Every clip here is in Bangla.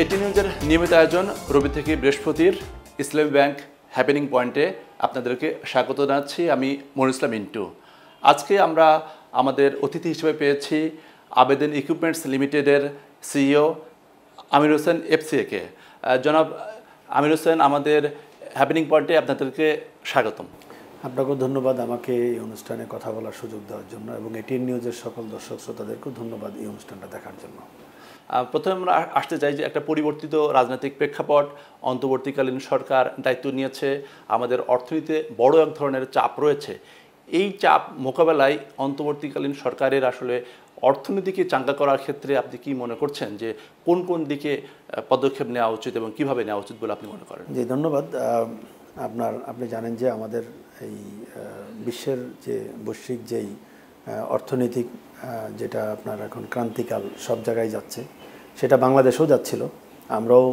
এটি নিউজের নিয়মিত আয়োজন রবি থেকে বৃহস্পতির ইসলামী ব্যাংক হ্যাপেনিং পয়েন্টে আপনাদেরকে স্বাগত জানাচ্ছি। আমি মনিরুল ইসলাম মিন্টু। আজকে আমরা আমাদের অতিথি হিসেবে পেয়েছি আবেদন ইকুইপমেন্টস লিমিটেডের সিইও আমির হোসেন এফসিএকে। জনাব আমির হোসেন, আমাদের হ্যাপেনিং পয়েন্টে আপনাদেরকে স্বাগতম। আপনাকেও ধন্যবাদ আমাকে এই অনুষ্ঠানে কথা বলার সুযোগ দেওয়ার জন্য, এবং এটিএন নিউজের সকল দর্শক শ্রোতাদেরকেও ধন্যবাদ এই অনুষ্ঠানটা দেখার জন্য। প্রথমে আমরা আসতে চাই যে একটা পরিবর্তিত রাজনৈতিক প্রেক্ষাপট, অন্তর্বর্তীকালীন সরকার দায়িত্ব নিয়েছে, আমাদের অর্থনীতিতে বড় এক ধরনের চাপ রয়েছে। এই চাপ মোকাবেলায় অন্তর্বর্তীকালীন সরকারের আসলে অর্থনীতিকে চাঙ্গা করার ক্ষেত্রে আপনি কি মনে করছেন যে কোন কোন দিকে পদক্ষেপ নেওয়া উচিত এবং কিভাবে নেওয়া উচিত বলে আপনি মনে করেন? জি, ধন্যবাদ। আপনি জানেন যে আমাদের এই বিশ্বের যে বৈশ্বিক যেই অর্থনৈতিক যেটা আপনার এখন ক্রান্তিকাল সব জায়গায় যাচ্ছে, সেটা বাংলাদেশেও যাচ্ছিল। আমরাও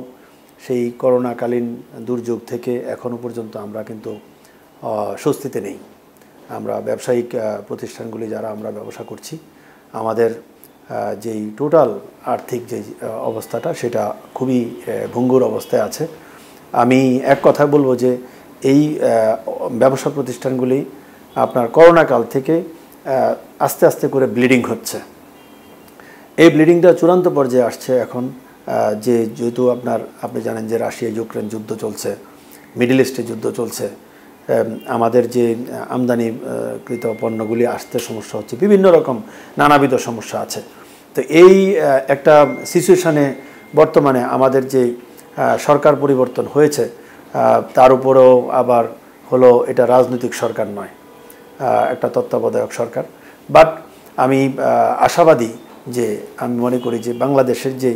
সেই করোনাকালীন দুর্যোগ থেকে এখনও পর্যন্ত আমরা কিন্তু স্বস্তিতে নেই। আমরা ব্যবসায়িক প্রতিষ্ঠানগুলি যারা আমরা ব্যবসা করছি, আমাদের যেই টোটাল আর্থিক যে অবস্থাটা সেটা খুবই ভঙ্গুর অবস্থায় আছে। আমি এক কথা বলবো যে এই ব্যবসা প্রতিষ্ঠানগুলি আপনার করোনাকাল থেকে আস্তে আস্তে করে ব্লিডিং হচ্ছে। এই ব্লিডিংটা চূড়ান্ত পর্যায়ে আসছে এখন, যেহেতু আপনি জানেন যে রাশিয়া ইউক্রেন যুদ্ধ চলছে, মিডল ইস্টে যুদ্ধ চলছে, আমাদের যে আমদানিকৃত পণ্যগুলি আসতে সমস্যা হচ্ছে, বিভিন্ন রকম নানাবিধ সমস্যা আছে। তো এই একটা সিচুয়েশানে বর্তমানে আমাদের যে সরকার পরিবর্তন হয়েছে, তার উপরেও আবার হলো এটা রাজনৈতিক সরকার নয়, একটা তত্ত্বাবধায়ক সরকার। বাট আমি আশাবাদী যে আমি মনে করি যে বাংলাদেশের যে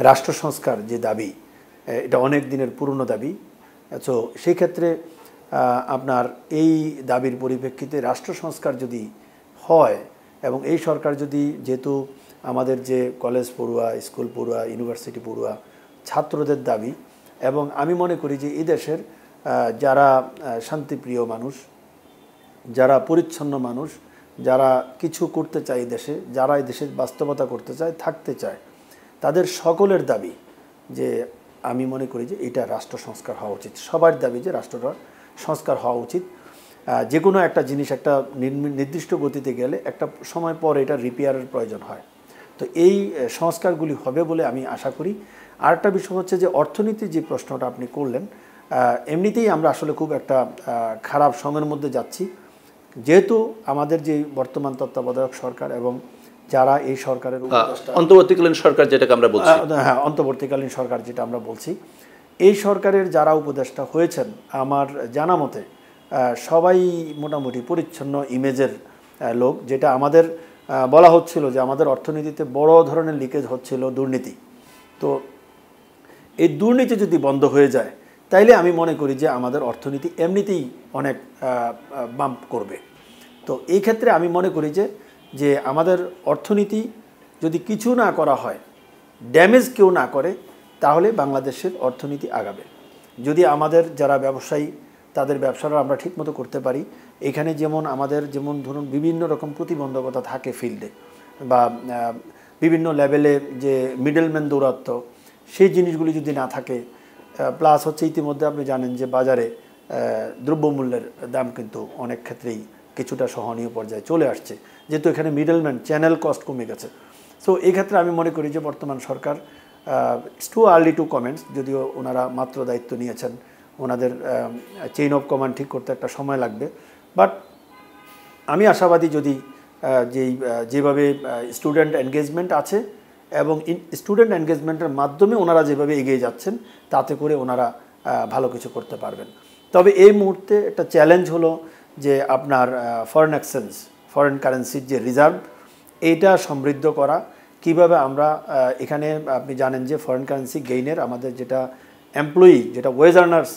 রাষ্ট্র সংস্কার যে দাবি, এটা অনেক দিনের পুরনো দাবি। তো সেই ক্ষেত্রে আপনার এই দাবির পরিপ্রেক্ষিতে রাষ্ট্র সংস্কার যদি হয়, এবং এই সরকার যদি, যেহেতু আমাদের যে কলেজ পড়ুয়া, স্কুল পড়ুয়া, ইউনিভার্সিটি পড়ুয়া ছাত্রদের দাবি, এবং আমি মনে করি যে এই দেশের যারা শান্তিপ্রিয় মানুষ, যারা পরিচ্ছন্ন মানুষ, যারা কিছু করতে চায় দেশে, যারা এই দেশের বাস্তবতা করতে চায়, থাকতে চায়, তাদের সকলের দাবি যে আমি মনে করি যে এটা রাষ্ট্র সংস্কার হওয়া উচিত। সবার দাবি যে রাষ্ট্রটা সংস্কার হওয়া উচিত। যে কোনো একটা জিনিস একটা নির্দিষ্ট গতিতে গেলে একটা সময় পর এটা রিপেয়ারের প্রয়োজন হয়। তো এই সংস্কারগুলি হবে বলে আমি আশা করি। আরেকটা বিষয় হচ্ছে যে অর্থনীতির যে প্রশ্নটা আপনি করলেন, এমনিতেই আমরা আসলে খুব একটা খারাপ সময়ের মধ্যে যাচ্ছি। যেহেতু আমাদের যে বর্তমান তত্ত্বাবধায়ক সরকার এবং যারা এই সরকারের অন্তর্বর্তীকালীন সরকার যেটাকে আমরা বলছি, হ্যাঁ, অন্তর্বর্তীকালীন সরকার যেটা আমরা বলছি, এই সরকারের যারা উপদেষ্টা হয়েছেন, আমার জানা মতে সবাই মোটামুটি পরিচ্ছন্ন ইমেজের লোক। যেটা আমাদের বলা হচ্ছিল যে আমাদের অর্থনীতিতে বড় ধরনের লিকেজ হচ্ছিল, দুর্নীতি। তো এই দুর্নীতি যদি বন্ধ হয়ে যায়, তাইলে আমি মনে করি যে আমাদের অর্থনীতি এমনিতেই অনেক বাম্প করবে। তো এই ক্ষেত্রে আমি মনে করি যে আমাদের অর্থনীতি যদি কিছু না করা হয়, ড্যামেজ কেউ না করে, তাহলে বাংলাদেশের অর্থনীতি আগাবে। যদি আমাদের যারা ব্যবসায়ী, তাদের ব্যবসাটা আমরা ঠিকমতো করতে পারি। এখানে আমাদের যেমন ধরুন বিভিন্ন রকম প্রতিবন্ধকতা থাকে ফিল্ডে, বা বিভিন্ন লেভেলে যে মিডলম্যান দৌরাত্ম, সেই জিনিসগুলি যদি না থাকে, প্লাস হচ্ছে ইতিমধ্যে আপনি জানেন যে বাজারে দ্রব্যমূল্যের দাম কিন্তু অনেক ক্ষেত্রেই কিছুটা সহনীয় পর্যায়ে চলে আসছে, যেহেতু এখানে মিডলম্যান চ্যানেল কস্ট কমে গেছে। সো এই ক্ষেত্রে আমি মনে করি যে বর্তমান সরকার, it's too early to comments, যদিও ওনারা মাত্র দায়িত্ব নিয়েছেন, ওনাদের চেইন অফ কমান্ড ঠিক করতে একটা সময় লাগবে। বাট আমি আশাবাদী যদি যেভাবে স্টুডেন্ট এনগেজমেন্ট আছে, এবং স্টুডেন্ট এনগেজমেন্টের মাধ্যমে ওনারা যেভাবে এগিয়ে যাচ্ছেন, তাতে করে ওনারা ভালো কিছু করতে পারবেন। তবে এই মুহূর্তে একটা চ্যালেঞ্জ হলো যে আপনার ফরেন এক্সচেঞ্জ, ফরেন কারেন্সির যে রিজার্ভ, এইটা সমৃদ্ধ করা। কিভাবে আমরা এখানে, আপনি জানেন যে ফরেন কারেন্সি গেইনের আমাদের যেটা এমপ্লয়ি, যেটা ওয়েজ আর্নার্স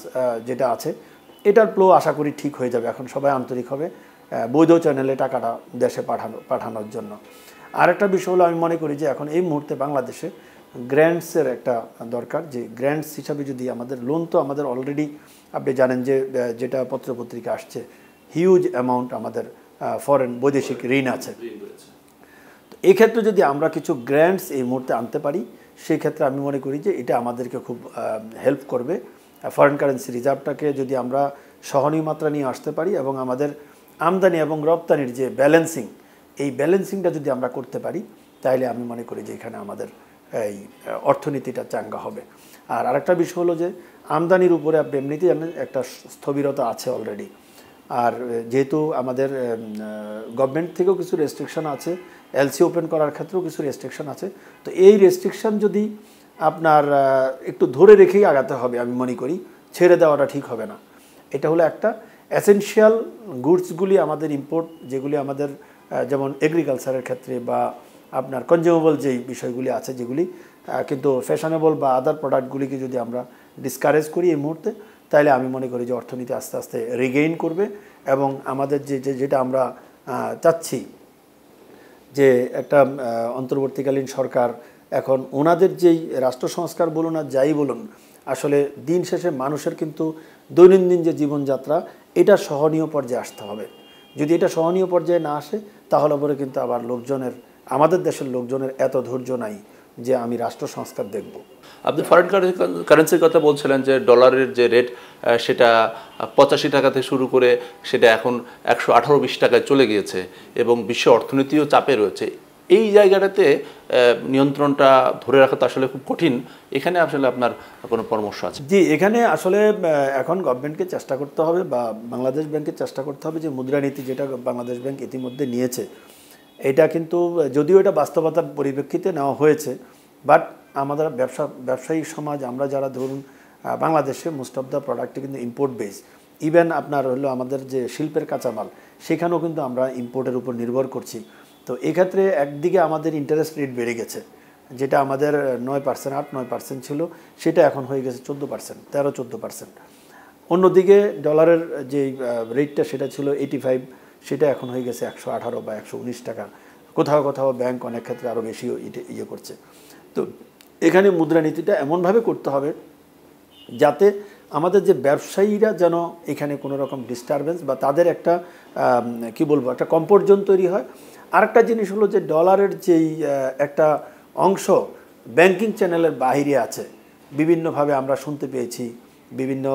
যেটা আছে, এটার ফ্লো আশা করি ঠিক হয়ে যাবে। এখন সবাই আন্তরিক হবে বৈধ চ্যানেলে টাকাটা দেশে পাঠানোর জন্য। আরেকটা বিষয় হলো, আমি মনে করি যে এখন এই মুহূর্তে বাংলাদেশে গ্র্যান্টসের একটা দরকার। যে গ্র্যান্টস হিসাবে যদি আমাদের লোন, তো আমাদের অলরেডি আপনি জানেন যে যেটা পত্রপত্রিকা আসছে, হিউজ অ্যামাউন্ট আমাদের ফরেন বৈদেশিক ঋণ আছে। তো এই ক্ষেত্রে যদি আমরা কিছু গ্র্যান্টস এই মুহূর্তে আনতে পারি, সেই ক্ষেত্রে আমি মনে করি যে এটা আমাদেরকে খুব হেল্প করবে। ফরেন কারেন্সি রিজার্ভটাকে যদি আমরা সহনীয় মাত্রা নিয়ে আসতে পারি এবং আমাদের আমদানি এবং রপ্তানির যে ব্যালেন্সিং, এই ব্যালেন্সিংটা যদি আমরা করতে পারি, তাহলে আমি মনে করি যে এখানে আমাদের এই অর্থনীতিটা চাঙ্গা হবে। আর আরেকটা বিষয় হলো যে আমদানির উপরে আপনি এমনিতেই জানেন একটা স্থবিরতা আছে অলরেডি। আর যেহেতু আমাদের গভর্নমেন্ট থেকেও কিছু রেস্ট্রিকশন আছে, এলসি ওপেন করার ক্ষেত্রেও কিছু রেস্ট্রিকশন আছে। তো এই রেস্ট্রিকশন যদি আপনার একটু ধরে রেখেই আগাতে হবে, আমি মনে করি ছেড়ে দেওয়াটা ঠিক হবে না। এটা হলো একটা এসেনশিয়াল গুডসগুলি আমাদের ইম্পোর্ট, যেগুলি আমাদের যেমন এগ্রিকালচারের ক্ষেত্রে বা আপনার কনজিউমেবল যেই বিষয়গুলি আছে যেগুলি, কিন্তু ফ্যাশনেবল বা আদার প্রোডাক্টগুলিকে যদি আমরা ডিসকারেজ করি এই মুহূর্তে, তাহলে আমি মনে করি যে অর্থনীতি আস্তে আস্তে রিগেইন করবে এবং আমাদের যেটা আমরা চাচ্ছি যে একটা অন্তর্বর্তীকালীন সরকার এখন ওনাদের যেই রাষ্ট্র সংস্কার বলুন আর যাই বলুন, আসলে দিন শেষে মানুষের কিন্তু দৈনন্দিন যে জীবনযাত্রা এটা সহনীয় পর্যায়ে আসতে হবে। যদি এটা সহনীয় পর্যায়ে না আসে তাহলে পরে কিন্তু আবার আমাদের দেশের লোকজনের এত ধৈর্য নাই যে আমি রাষ্ট্র সংস্কার দেখব। আপনি ফরেন কারেন্সির কথা বলছিলেন যে ডলারের যে রেট সেটা 85 টাকা থেকে শুরু করে সেটা এখন 118-20 টাকায় চলে গিয়েছে এবং বিশ্ব অর্থনীতিও চাপে রয়েছে। এই জায়গাটাতে নিয়ন্ত্রণটা ধরে রাখা তো আসলে খুব কঠিন। এখানে আসলে আপনার কোনো পরামর্শ আছে? জি, এখানে আসলে এখন গভর্নমেন্টকে চেষ্টা করতে হবে বা বাংলাদেশ ব্যাংকে চেষ্টা করতে হবে যে মুদ্রানীতি যেটা বাংলাদেশ ব্যাংক ইতিমধ্যে নিয়েছে, এটা কিন্তু যদিও এটা বাস্তবতার পরিপ্রেক্ষিতে নেওয়া হয়েছে, বাট আমাদের ব্যবসায়ী সমাজ আমরা যারা ধরুন বাংলাদেশে মোস্ট অফ দ্য প্রোডাক্টে কিন্তু ইম্পোর্ট বেস, ইভেন আপনার হলো আমাদের যে শিল্পের কাঁচামাল সেখানেও কিন্তু আমরা ইম্পোর্টের উপর নির্ভর করছি। তো এক্ষেত্রে একদিকে আমাদের ইন্টারেস্ট রেট বেড়ে গেছে, যেটা আমাদের 9%, 8-9% ছিল, সেটা এখন হয়ে গেছে 14%, 13-14%। অন্যদিকে ডলারের যে রেটটা সেটা ছিল 85, সেটা এখন হয়ে গেছে 118 বা 119 টাকা। কোথাও কোথাও ব্যাংক অনেক ক্ষেত্রে আরও বেশি ইয়ে করছে। তো এখানে মুদ্রানীতিটা এমনভাবে করতে হবে যাতে আমাদের যে ব্যবসায়ীরা যেন এখানে কোনো রকম ডিস্টারবেন্স বা তাদের একটা কি বলবো একটা কমফোর্ট জোন তৈরি হয়। আরেকটা জিনিস হলো যে ডলারের যেই একটা অংশ ব্যাংকিং চ্যানেলের বাইরে আছে, বিভিন্নভাবে আমরা শুনতে পেয়েছি বিভিন্ন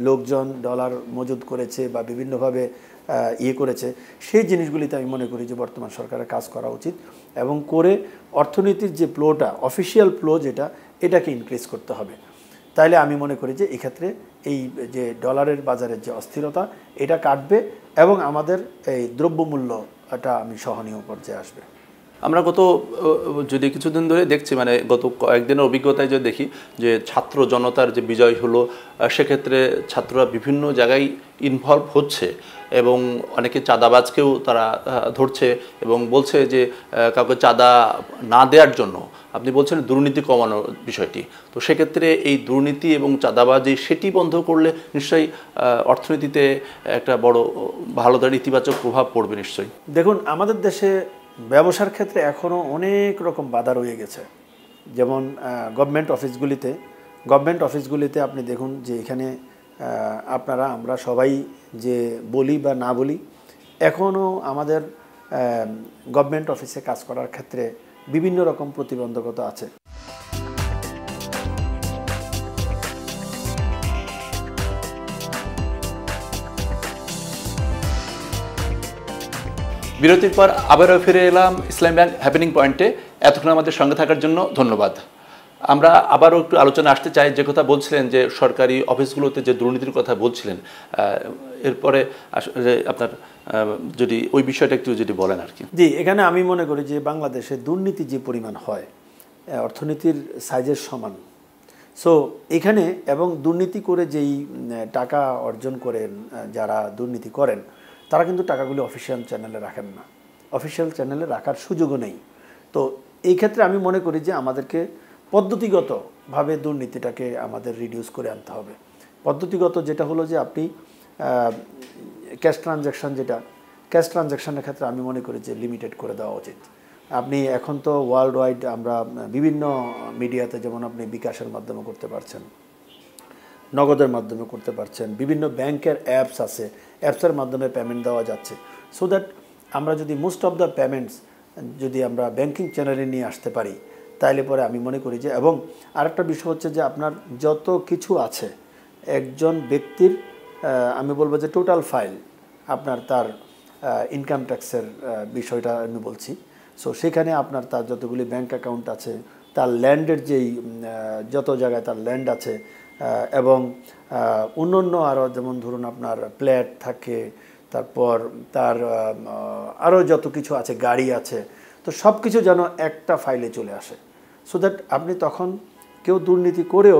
লোকজন ডলার মজুদ করেছে বা বিভিন্নভাবে ইয়ে করেছে। সেই জিনিসগুলিতে আমি মনে করি যে বর্তমান সরকারের কাজ করা উচিত এবং করে অর্থনীতির যে ফ্লোটা, অফিসিয়াল ফ্লো যেটা, এটাকে ইনক্রিজ করতে হবে। তাইলে আমি মনে করি যে এক্ষেত্রে এই যে ডলারের বাজারের যে অস্থিরতা এটা কাটবে এবং আমাদের এই দ্রব্যমূল্যটা আমি সহনীয় পর্যায়ে আসবে। আমরা যদি কিছুদিন ধরে দেখছি, মানে গত কয়েকদিনের অভিজ্ঞতায় যদি দেখি যে ছাত্র জনতার যে বিজয় হলো, সেক্ষেত্রে ছাত্ররা বিভিন্ন জায়গায় ইনভলভ হচ্ছে এবং অনেকে চাঁদাবাজকেও তারা ধরছে এবং বলছে যে কাউকে চাঁদা না দেওয়ার জন্য। আপনি বলছেন দুর্নীতি কমানোর বিষয়টি, তো সেক্ষেত্রে এই দুর্নীতি এবং চাঁদাবাজি সেটি বন্ধ করলে নিশ্চয়ই অর্থনীতিতে একটা বড় ভালো ধরনের ইতিবাচক প্রভাব পড়বে নিশ্চয়ই। দেখুন, আমাদের দেশে ব্যবসার ক্ষেত্রে এখনও অনেক রকম বাধা রয়ে গেছে। যেমন গভর্নমেন্ট অফিসগুলিতে আপনি দেখুন যে এখানে আমরা সবাই যে বলি বা না বলি, এখনও আমাদের গভর্নমেন্ট অফিসে কাজ করার ক্ষেত্রে বিভিন্ন রকম প্রতিবন্ধকতা আছে। বিরতির পর আবারও ফিরে এলাম ইসলামী ব্যাংক হ্যাপেনিং পয়েন্টে। এতক্ষণ আমাদের সঙ্গে থাকার জন্য ধন্যবাদ। আমরা আবারও একটু আলোচনা আসতে চাই, যে কথা বলছিলেন যে সরকারি অফিসগুলোতে যে দুর্নীতির কথা বলছিলেন, এরপরে আসলে আপনার যদি ওই বিষয়টা একটু যদি বলেন আর কি। জি, এখানে আমি মনে করি যে বাংলাদেশে দুর্নীতি যে পরিমাণ হয় অর্থনীতির সাইজের সমান। সো এখানে এবং দুর্নীতি করে যেই টাকা অর্জন করেন যারা দুর্নীতি করেন, তারা কিন্তু টাকাগুলি অফিসিয়াল চ্যানেলে রাখেন না, অফিসিয়াল চ্যানেলে রাখার সুযোগও নেই। তো এই ক্ষেত্রে আমি মনে করি যে আমাদেরকে পদ্ধতিগতভাবে দুর্নীতিটাকে আমাদের রিডিউস করে আনতে হবে। পদ্ধতিগত যেটা হলো যে আপনি ক্যাশ ট্রানজ্যাকশনের ক্ষেত্রে আমি মনে করি যে লিমিটেড করে দেওয়া উচিত। আপনি এখন তো ওয়ার্ল্ড ওয়াইড আমরা বিভিন্ন মিডিয়াতে, যেমন আপনি বিকাশের মাধ্যমে করতে পারছেন, নগদের মাধ্যমে করতে পারছেন, বিভিন্ন ব্যাংকের অ্যাপস আছে, অ্যাপসের মাধ্যমে পেমেন্ট দেওয়া যাচ্ছে। সো দ্যাট আমরা যদি মোস্ট অফ দ্য পেমেন্টস যদি আমরা ব্যাংকিং চ্যানেলে নিয়ে আসতে পারি, তাইলে পরে আমি মনে করি যে, এবং আরেকটা বিষয় হচ্ছে যে আপনার যত কিছু আছে একজন ব্যক্তির, আমি বলবো যে টোটাল ফাইল আপনার তার ইনকাম ট্যাক্সের বিষয়টা আমি বলছি। সো সেখানে আপনার তার যতগুলি ব্যাংক অ্যাকাউন্ট আছে, তার ল্যান্ডের যেই যত জায়গায় তার ল্যান্ড আছে, এবং অন্য আরও যেমন ধরুন আপনার প্ল্যাট থাকে, তারপর তার আরও যত কিছু আছে, গাড়ি আছে, তো সব কিছু যেন একটা ফাইলে চলে আসে, সো দ্যাট আপনি তখন কেউ দুর্নীতি করেও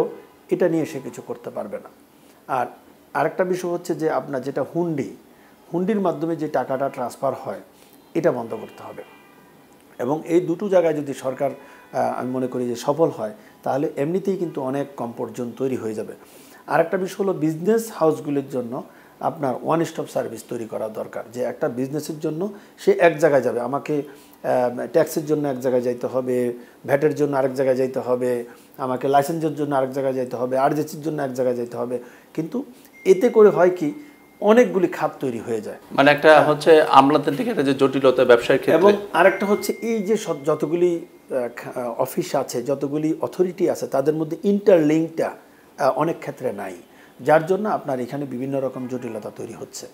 এটা নিয়ে সে কিছু করতে পারবে না। আর আরেকটা বিষয় হচ্ছে যে আপনার যেটা হুন্ডির মাধ্যমে যে টাকাটা ট্রান্সফার হয় এটা বন্ধ করতে হবে। এবং এই দুটো জায়গায় যদি সরকার আমি মনে করি যে সফল হয়, তাহলে এমনিতেই কিন্তু অনেক কম পর্যন্ত তৈরি হয়ে যাবে। আরেকটা বিষয় হলো বিজনেস হাউসগুলির জন্য আপনার ওয়ান স্টপ সার্ভিস তৈরি করা দরকার, যে একটা বিজনেসের জন্য সে এক জায়গায় যাবে, আমাকে ট্যাক্সের জন্য এক জায়গায় যাইতে হবে, ভ্যাটের জন্য আরেক জায়গায় যাইতে হবে, আমাকে লাইসেন্সের জন্য আরেক জায়গায় যাইতে হবে, আরজেসির জন্য এক জায়গায় যাইতে হবে। কিন্তু এতে করে হয় কি, অনেকগুলি খাত তৈরি হয়ে যায়, মানে একটা হচ্ছে আমলাদের দিকে একটা যে জটিলতা ব্যবসায়ের ক্ষেত্রে, এবং আরেকটা হচ্ছে এই যে যতগুলি অফিস আছে, যতগুলি অথরিটি আছে, তাদের মধ্যে ইন্টারলিঙ্কটা অনেক ক্ষেত্রে নাই, যার জন্য আপনার এখানে বিভিন্ন রকম জটিলতা তৈরি হচ্ছে।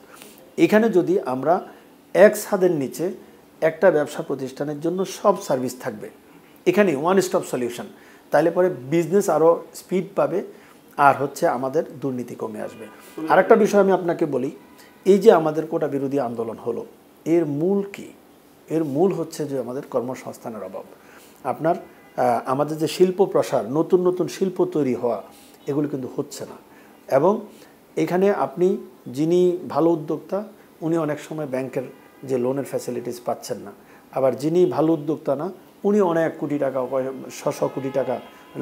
এখানে যদি আমরা এক ছাদের নিচে একটা ব্যবসা প্রতিষ্ঠানের জন্য সব সার্ভিস থাকবে, এখানে ওয়ান স্টপ সলিউশন, তাহলে পরে বিজনেস আরও স্পিড পাবে, আর হচ্ছে আমাদের দুর্নীতি কমে আসবে। আরেকটা বিষয় আমি আপনাকে বলি, এই যে আমাদের কোটা বিরোধী আন্দোলন হলো, এর মূল কি? এর মূল হচ্ছে যে আমাদের কর্মসংস্থানের অভাব। আপনার আমাদের যে শিল্প প্রসার, নতুন নতুন শিল্প তৈরি হওয়া, এগুলো কিন্তু হচ্ছে না। এবং এখানে আপনি যিনি ভালো উদ্যোক্তা, উনি অনেক সময় ব্যাংকের যে লোনের ফ্যাসিলিটিস পাচ্ছেন না, আবার যিনি ভালো উদ্যোক্তা না, উনি অনেক কোটি টাকা, 600 কোটি টাকা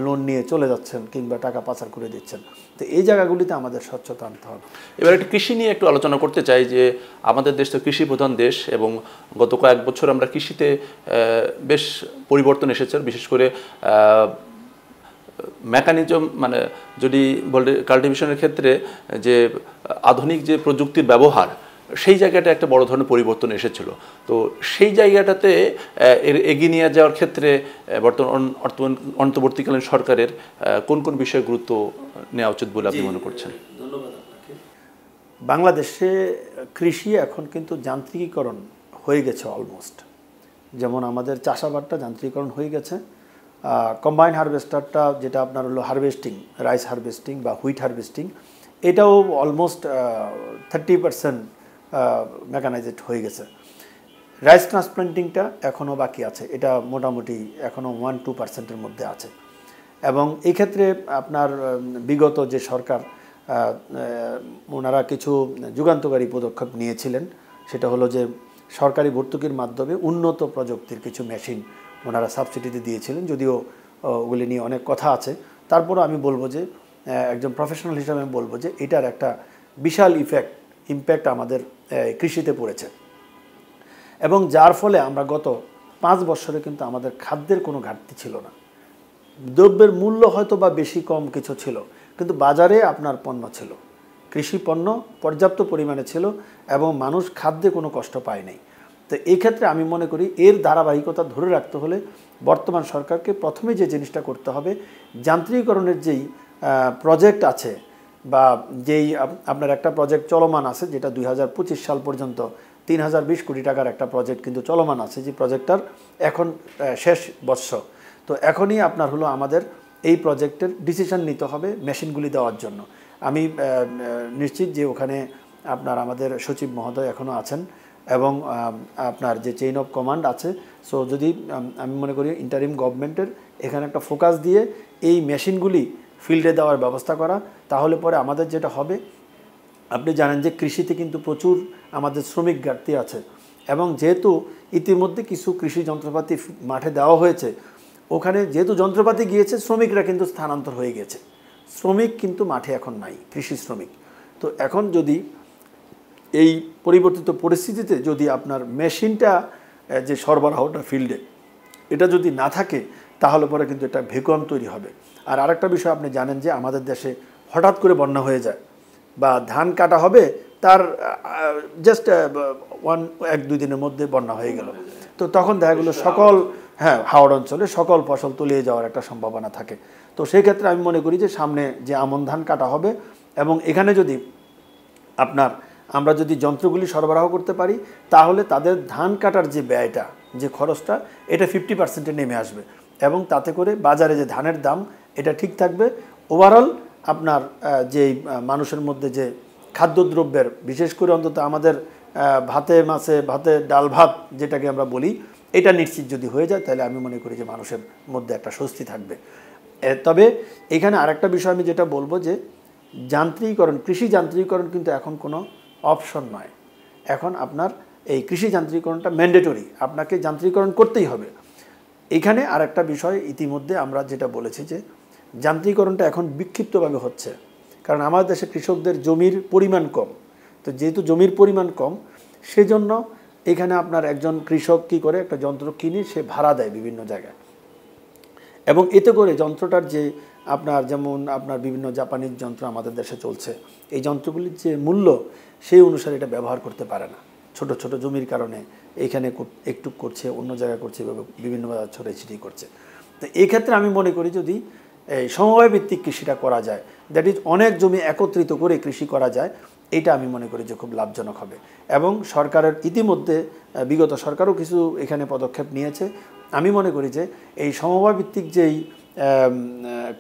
লোন নিয়ে চলে যাচ্ছেন, কিংবা টাকা পাচার করে দিচ্ছেন। তো এই জায়গাগুলিতে আমাদের স্বচ্ছতা আনতে হবে। এবার একটু কৃষি নিয়ে একটু আলোচনা করতে চাই, যে আমাদের দেশ তো কৃষি প্রধান দেশ, এবং গত কয়েক বছর আমরা কৃষিতে বেশ পরিবর্তন এসেছে, বিশেষ করে মেকানিজম, মানে যদি বলে কাল্টিভেশনের ক্ষেত্রে যে আধুনিক যে প্রযুক্তির ব্যবহার, সেই জায়গাটা একটা বড় ধরনের পরিবর্তন এসেছিল। তো সেই জায়গাটাতে এগিয়ে নিয়ে যাওয়ার ক্ষেত্রে বর্তমান অন্তর্বর্তীকালীন সরকারের কোন কোন বিষয়ে গুরুত্ব নেওয়া উচিত বলে আপনি মনে করছেন? ধন্যবাদ আপনাকে। বাংলাদেশে কৃষি এখন কিন্তু যান্ত্রিকীকরণ হয়ে গেছে অলমোস্ট। যেমন আমাদের চাষাবাদটা যান্ত্রিকীকরণ হয়ে গেছে, কম্বাইন হারভেস্টারটা যেটা আপনার হলো হারভেস্টিং, রাইস হারভেস্টিং বা হুইট হারভেস্টিং, এটাও অলমোস্ট 30% মেকানাইজড হয়ে গেছে। রাইস ট্রান্সপ্লান্টিংটা এখনও বাকি আছে, এটা মোটামুটি এখনও 1-2%-এর মধ্যে আছে। এবং এই ক্ষেত্রে আপনার বিগত যে সরকার, ওনারা কিছু যুগান্তকারী পদক্ষেপ নিয়েছিলেন, সেটা হলো যে সরকারি ভর্তুকির মাধ্যমে উন্নত প্রযুক্তির কিছু মেশিন ওনারা সাবসিডিতে দিয়েছিলেন, যদিও ওগুলি নিয়ে অনেক কথা আছে। তারপরও আমি বলবো যে একজন প্রফেশনাল হিসাবে আমি বলবো যে এটার একটা বিশাল ইম্প্যাক্ট আমাদের কৃষিতে পড়েছে, এবং যার ফলে আমরা গত 5 বছরে কিন্তু আমাদের খাদ্যের কোনো ঘাটতি ছিল না। দ্রব্যের মূল্য হয়তো বা বেশি কম কিছু ছিল, কিন্তু বাজারে আপনার পণ্য ছিল, কৃষি পণ্য পর্যাপ্ত পরিমাণে ছিল, এবং মানুষ খাদ্যে কোনো কষ্ট পায় নাই। তো এই ক্ষেত্রে আমি মনে করি এর ধারাবাহিকতা ধরে রাখতে হলে বর্তমান সরকারকে প্রথমে যে জিনিসটা করতে হবে, যান্ত্রিকীকরণের যেই প্রজেক্ট আছে, বা যেই আপনার একটা প্রজেক্ট চলমান আছে, যেটা 2025 সাল পর্যন্ত 3020 কোটি টাকার একটা প্রজেক্ট কিন্তু চলমান আছে, যে প্রজেক্টটার এখন শেষ বর্ষ। তো এখনই আপনার হলো আমাদের এই প্রজেক্টের ডিসিশন নিতে হবে মেশিনগুলি দেওয়ার জন্য। আমি নিশ্চিত যে ওখানে আপনার আমাদের সচিব মহোদয় এখনও আছেন, এবং আপনার যে চেইন অফ কমান্ড আছে। সো যদি আমি মনে করি ইন্টারিম গভর্নমেন্টের এখানে একটা ফোকাস দিয়ে এই মেশিনগুলি ফিল্ডে দেওয়ার ব্যবস্থা করা, তাহলে পরে আমাদের যেটা হবে, আপনি জানেন যে কৃষিতে কিন্তু প্রচুর আমাদের শ্রমিক ঘাটতি আছে, এবং যেহেতু ইতিমধ্যে কিছু কৃষি যন্ত্রপাতি মাঠে দেওয়া হয়েছে, ওখানে যেহেতু যন্ত্রপাতি গিয়েছে, শ্রমিকরা কিন্তু স্থানান্তর হয়ে গেছে, শ্রমিক কিন্তু মাঠে এখন নাই, কৃষি শ্রমিক। তো এখন যদি এই পরিবর্তিত পরিস্থিতিতে যদি আপনার মেশিনটা যে সরবরাহটা ফিল্ডে এটা যদি না থাকে, তাহলে পরে কিন্তু একটা ভ্যাকুয়াম তৈরি হবে। আর আরেকটা বিষয় আপনি জানেন যে আমাদের দেশে হঠাৎ করে বন্যা হয়ে যায়, বা ধান কাটা হবে, তার জাস্ট 1-2 দিনের মধ্যে বন্যা হয়ে গেল। তো তখন দেখা গেলো হ্যাঁ, হাওড় অঞ্চলে সকল ফসল তলিয়ে যাওয়ার একটা সম্ভাবনা থাকে। তো সেই ক্ষেত্রে আমি মনে করি যে সামনে যে আমন ধান কাটা হবে এবং এখানে যদি আমরা যদি যন্ত্রগুলি সরবরাহ করতে পারি, তাহলে তাদের ধান কাটার যে ব্যয়টা, যে খরচটা, এটা 50% নেমে আসবে এবং তাতে করে বাজারে যে ধানের দাম এটা ঠিক থাকবে। ওভারঅল আপনার যে মানুষের মধ্যে যে খাদ্যদ্রব্যের, বিশেষ করে অন্তত আমাদের ভাতে মাছে ভাতে ডাল ভাত যেটাকে আমরা বলি, এটা নিশ্চিত যদি হয়ে যায় তাহলে আমি মনে করি যে মানুষের মধ্যে একটা স্বস্তি থাকবে। তবে এখানে আরেকটা বিষয় আমি যেটা বলবো যে যান্ত্রিকরণ, কৃষি যান্ত্রিকরণ কিন্তু এখন কোনো অপশন নয়। এখন আপনার এই কৃষি যান্ত্রিকরণটা ম্যান্ডেটরি, আপনাকে যান্ত্রিকরণ করতেই হবে। এখানে আরেকটা বিষয় ইতিমধ্যে আমরা যেটা বলেছি যে যান্ত্রিকরণটা এখন বিক্ষিপ্তভাবে হচ্ছে, কারণ আমাদের দেশে কৃষকদের জমির পরিমাণ কম। তো যেহেতু জমির পরিমাণ কম, সেজন্য এখানে আপনার একজন কৃষক কী করে, একটা যন্ত্র কিনে সে ভাড়া দেয় বিভিন্ন জায়গায়, এবং এতে করে যন্ত্রটার যে যেমন বিভিন্ন জাপানিজ যন্ত্র আমাদের দেশে চলছে, এই যন্ত্রগুলির যে মূল্য সেই অনুসারে এটা ব্যবহার করতে পারে না। ছোট ছোট জমির কারণে এইখানে একটু করছে, অন্য জায়গায় করছে, এভাবে বিভিন্ন ছড়িয়ে করছে। তো এই ক্ষেত্রে আমি মনে করি যদি এই সমবায় ভিত্তিক কৃষিটা করা যায়, দ্যাট ইজ অনেক জমি একত্রিত করে কৃষি করা যায়, এটা আমি মনে করি যে খুব লাভজনক হবে। এবং সরকারের ইতিমধ্যে বিগত সরকারও কিছু এখানে পদক্ষেপ নিয়েছে। আমি মনে করি যে এই সমবায় ভিত্তিক যেই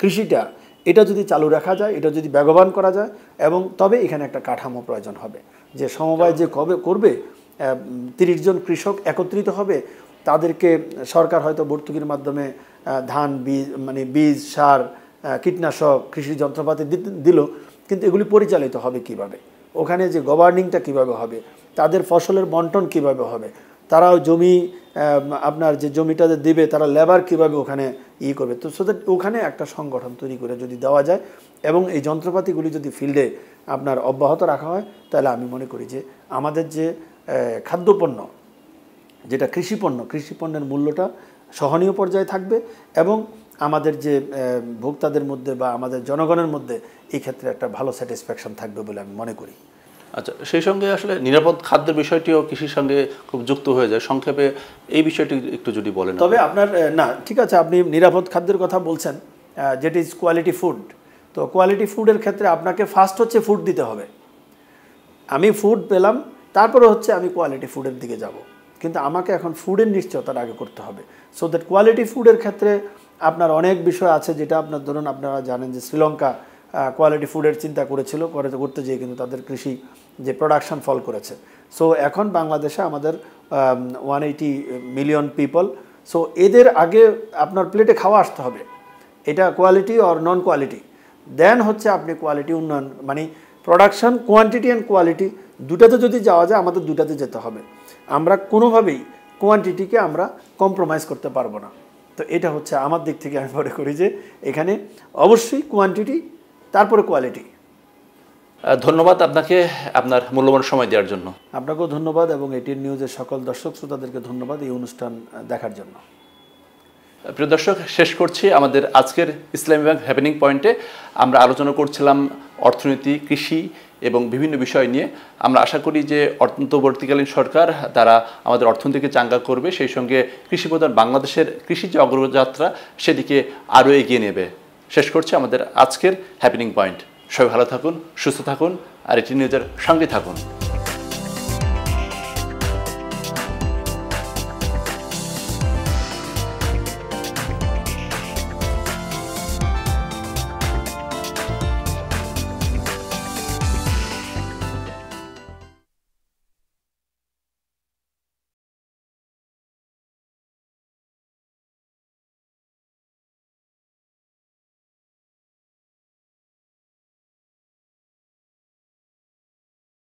কৃষিটা, এটা যদি চালু রাখা যায়, এটা যদি বেগবান করা যায়, এবং তবে এখানে একটা কাঠামো প্রয়োজন হবে যে সমবায় যে করবে 30 জন কৃষক একত্রিত হবে, তাদেরকে সরকার হয়তো ভর্তুকির মাধ্যমে ধান বীজ সার কীটনাশক কৃষি যন্ত্রপাতি দিল, কিন্তু এগুলি পরিচালিত হবে কিভাবে, ওখানে যে গভর্নিংটা কিভাবে হবে, তাদের ফসলের বন্টন কিভাবে হবে, তারাও জমি যে জমিটা দেবে তারা লেবার কিভাবে ওখানে করবে। তো সো দ্যাট ওখানে একটা সংগঠন তৈরি করে যদি দেওয়া যায় এবং এই যন্ত্রপাতিগুলি যদি ফিল্ডে অব্যাহত রাখা হয়, তাহলে আমি মনে করি যে আমাদের যে খাদ্যপণ্য, যেটা কৃষিপণ্যের মূল্যটা সহনীয় পর্যায়ে থাকবে এবং আমাদের যে ভোক্তাদের মধ্যে বা আমাদের জনগণের মধ্যে এই ক্ষেত্রে একটা ভালো স্যাটিসফ্যাকশন থাকবে বলে আমি মনে করি। আচ্ছা, সেই সঙ্গে আসলে নিরাপদ খাদ্যের বিষয়টিও কৃষির সঙ্গে খুব যুক্ত হয়ে যায়। সংক্ষেপে এই বিষয়টি একটু যদি বলেন। তবে ঠিক আছে, আপনি নিরাপদ খাদ্যের কথা বলছেন, যেটি ইজ কোয়ালিটি ফুড। তো কোয়ালিটি ফুডের ক্ষেত্রে আপনাকে ফার্স্ট হচ্ছে ফুড দিতে হবে। আমি ফুড পেলাম, তারপরে হচ্ছে আমি কোয়ালিটি ফুডের দিকে যাব, কিন্তু আমাকে এখন ফুডের নিশ্চয়তার আগে করতে হবে। সো দ্যাট কোয়ালিটি ফুডের ক্ষেত্রে আপনার অনেক বিষয় আছে, যেটা ধরুন আপনারা জানেন যে শ্রীলঙ্কা কোয়ালিটি ফুডের চিন্তা করতে যেয়ে কিন্তু তাদের কৃষি যে প্রোডাকশন ফল করেছে। সো এখন বাংলাদেশে আমাদের 180 মিলিয়ন পিপল। সো এদের আগে আপনার প্লেটে খাওয়া আসতে হবে, এটা কোয়ালিটি অর নন কোয়ালিটি, দেন হচ্ছে আপনি কোয়ালিটি উন্নয়ন, প্রোডাকশন কোয়ান্টিটি অ্যান্ড কোয়ালিটি দুটাতে যদি যাওয়া যায়, আমাদের দুটাতে যেতে হবে। আমরা কোনোভাবেই কোয়ান্টিটিকে আমরা কম্প্রোমাইজ করতে পারবো না। তো এটা হচ্ছে আমার দিক থেকে আমি মনে করি যে এখানে অবশ্যই কোয়ান্টিটি তারপরে কোয়ালিটি। ধন্যবাদ আপনাকে আপনার মূল্যবান সময় দেওয়ার জন্য। আপনাকেও ধন্যবাদ এবং এটিএন নিউজের সকল দর্শক শ্রোতাদেরকে ধন্যবাদ এই অনুষ্ঠান দেখার জন্য। প্রিয় দর্শক, শেষ করছি আমাদের আজকের ইসলামী ব্যাংক হ্যাপেনিং পয়েন্টে। আমরা আলোচনা করছিলাম অর্থনীতি, কৃষি এবং বিভিন্ন বিষয় নিয়ে। আমরা আশা করি যে অন্তর্বর্তীকালীন সরকার তারা আমাদের অর্থনীতিকে চাঙ্গা করবে, সেই সঙ্গে কৃষিপ্রধান বাংলাদেশের কৃষি যে অগ্রযাত্রা সেদিকে আরও এগিয়ে নেবে। শেষ করছি আমাদের আজকের হ্যাপেনিং পয়েন্ট। সবাই ভালো থাকুন, সুস্থ থাকুন, আর এটি নিউজের সঙ্গে থাকুন।